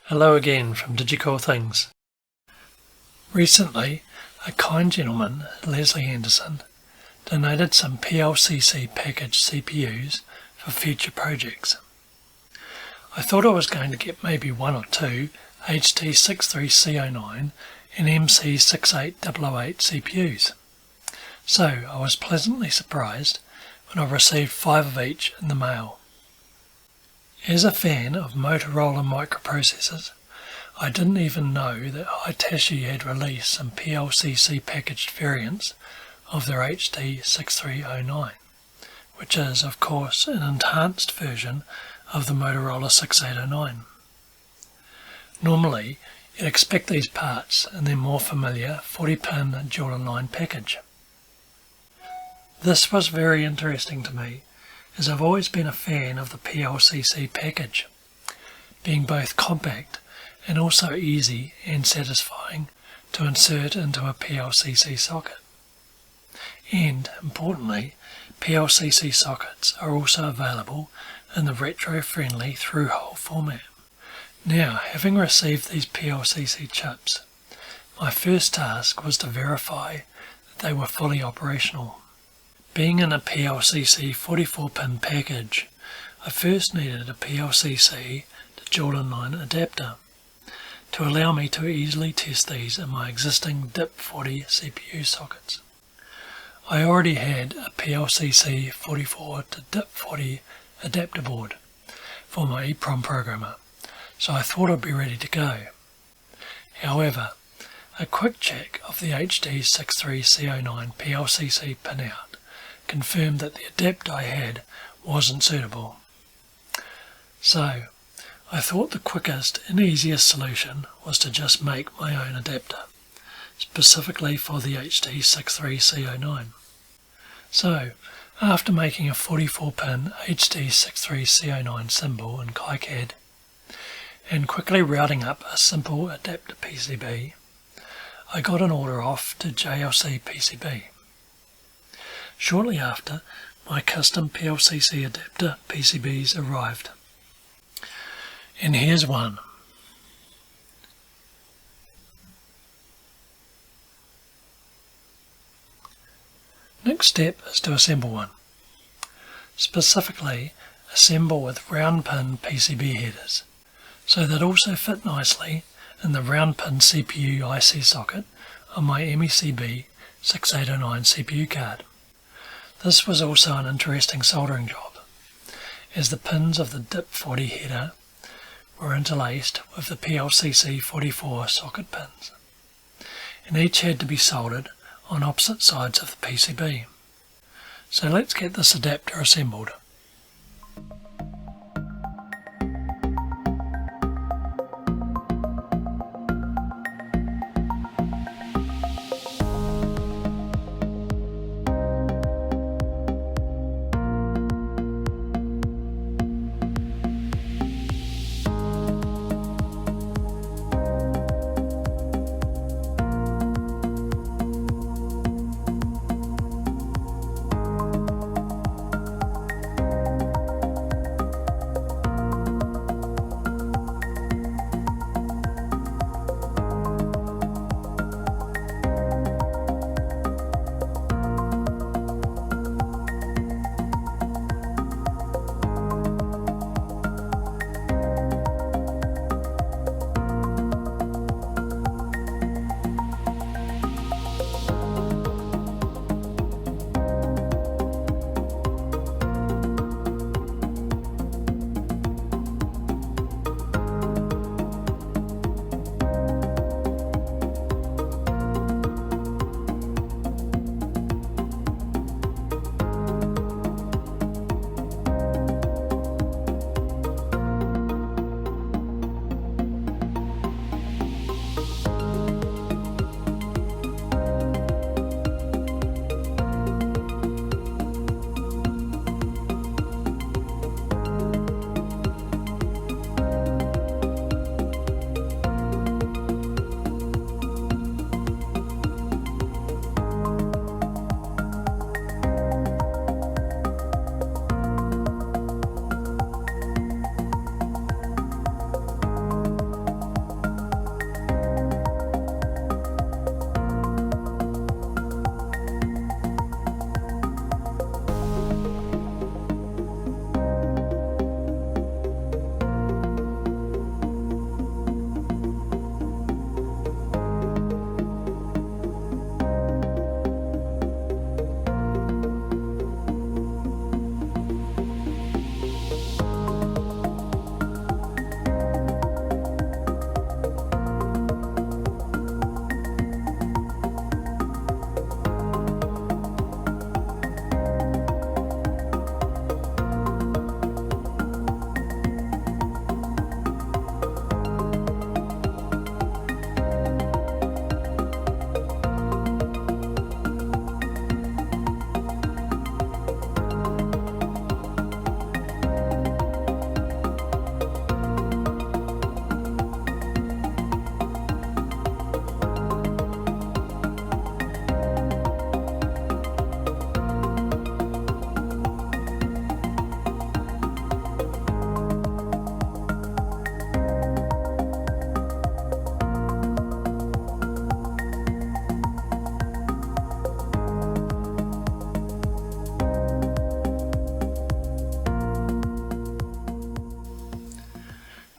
Hello again from Digicool Things. Recently, a kind gentleman, Leslie Anderson, donated some PLCC packaged CPUs for future projects. I thought I was going to get maybe one or two HD63C09 and MC6808 CPUs. So I was pleasantly surprised when I received 5 of each in the mail. As a fan of Motorola microprocessors, I didn't even know that Camtasia had released some PLCC packaged variants of their HD6309, which is, of course, an enhanced version of the Motorola 6809. Normally, you'd expect these parts in their more familiar 40-pin dual-in-line package. This was very interesting to me, as I've always been a fan of the PLCC package, being both compact and also easy and satisfying to insert into a PLCC socket. And, importantly, PLCC sockets are also available in the retro-friendly through-hole format. Now, having received these PLCC chips, my first task was to verify that they were fully operational. Being in a PLCC 44-pin package, I first needed a PLCC to dual-in-line adapter to allow me to easily test these in my existing DIP40 CPU sockets. I already had a PLCC 44 to DIP40 adapter board for my EEPROM programmer, so I thought I'd be ready to go. However, a quick check of the HD63C09 PLCC pinout confirmed that the adapter I had wasn't suitable. So, I thought the quickest and easiest solution was to just make my own adapter, specifically for the HD63C09. So, after making a 44-pin HD63C09 symbol in KiCad, and quickly routing up a simple adapter PCB, I got an order off to JLC PCB. Shortly after, my custom PLCC adapter PCBs arrived. And here's one. Next step is to assemble one. Specifically, assemble with round pin PCB headers, so that also fit nicely in the round pin CPU IC socket on my MECB 6809 CPU card. This was also an interesting soldering job, as the pins of the DIP40 header were interlaced with the PLCC 44 socket pins, and each had to be soldered on opposite sides of the PCB. So let's get this adapter assembled.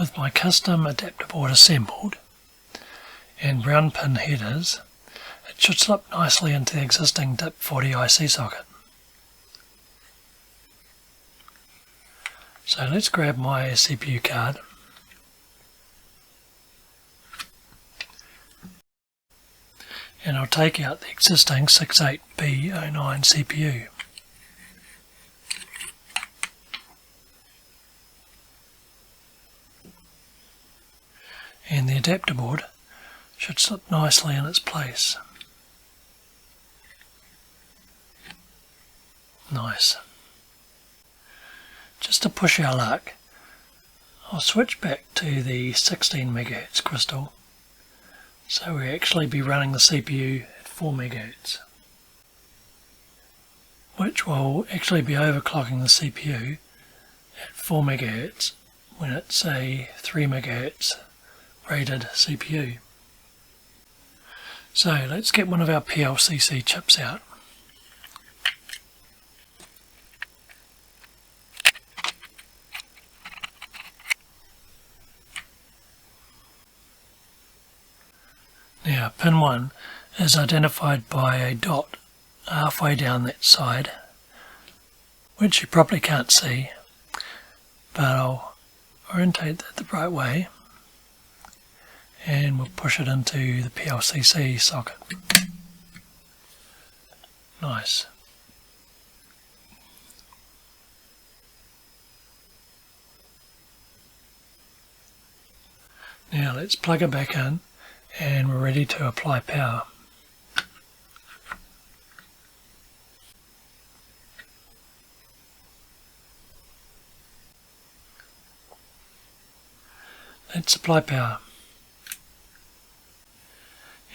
With my custom adapter board assembled and round pin headers, it should slip nicely into the existing DIP40 IC socket. So let's grab my CPU card and I'll take out the existing 68B09 CPU. And the adapter board should slip nicely in its place. Nice. Just to push our luck, I'll switch back to the 16 MHz crystal, so we'll actually be running the CPU at 4 MHz, which will actually be overclocking the CPU at 4 MHz when it's a 3 MHz rated CPU. So let's get one of our PLCC chips out. Now pin 1 is identified by a dot halfway down that side, which you probably can't see, but I'll orientate that the right way and we'll push it into the PLCC socket. Nice. Now let's plug it back in and we're ready to apply power. Let's apply power.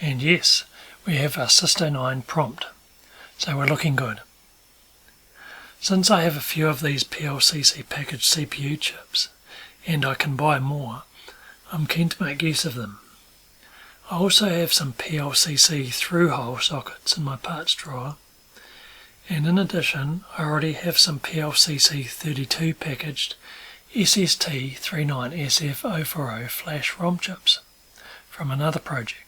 And yes, we have our Systo9 prompt, so we're looking good. Since I have a few of these PLCC packaged CPU chips, and I can buy more, I'm keen to make use of them. I also have some PLCC through-hole sockets in my parts drawer, and in addition I already have some PLCC 32 packaged SST39SF040 flash ROM chips from another project.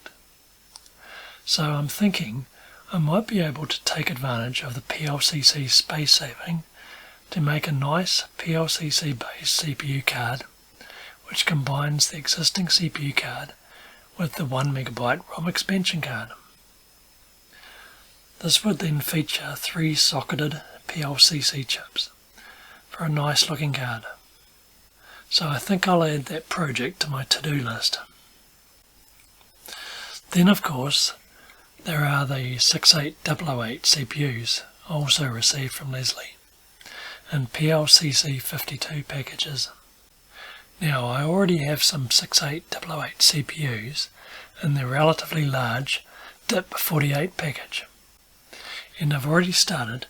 So I'm thinking I might be able to take advantage of the PLCC space saving to make a nice PLCC based CPU card which combines the existing CPU card with the 1 MB ROM expansion card. This would then feature 3 socketed PLCC chips for a nice looking card. So I think I'll add that project to my to-do list. Then of course there are the 68008 CPUs also received from Leslie in PLCC 52 packages. Now I already have some 68008 CPUs in the relatively large DIP48 package, and I've already started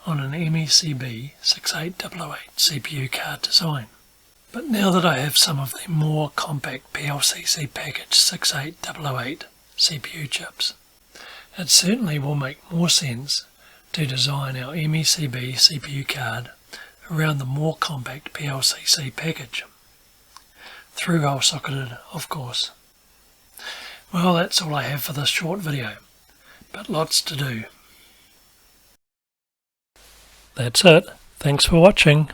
on an MECB 68008 CPU card design. But now that I have some of the more compact PLCC packaged 68008 CPU chips, it certainly will make more sense to design our MECB CPU card around the more compact PLCC package. Through-hole socketed, of course. Well, that's all I have for this short video, but lots to do. That's it. Thanks for watching.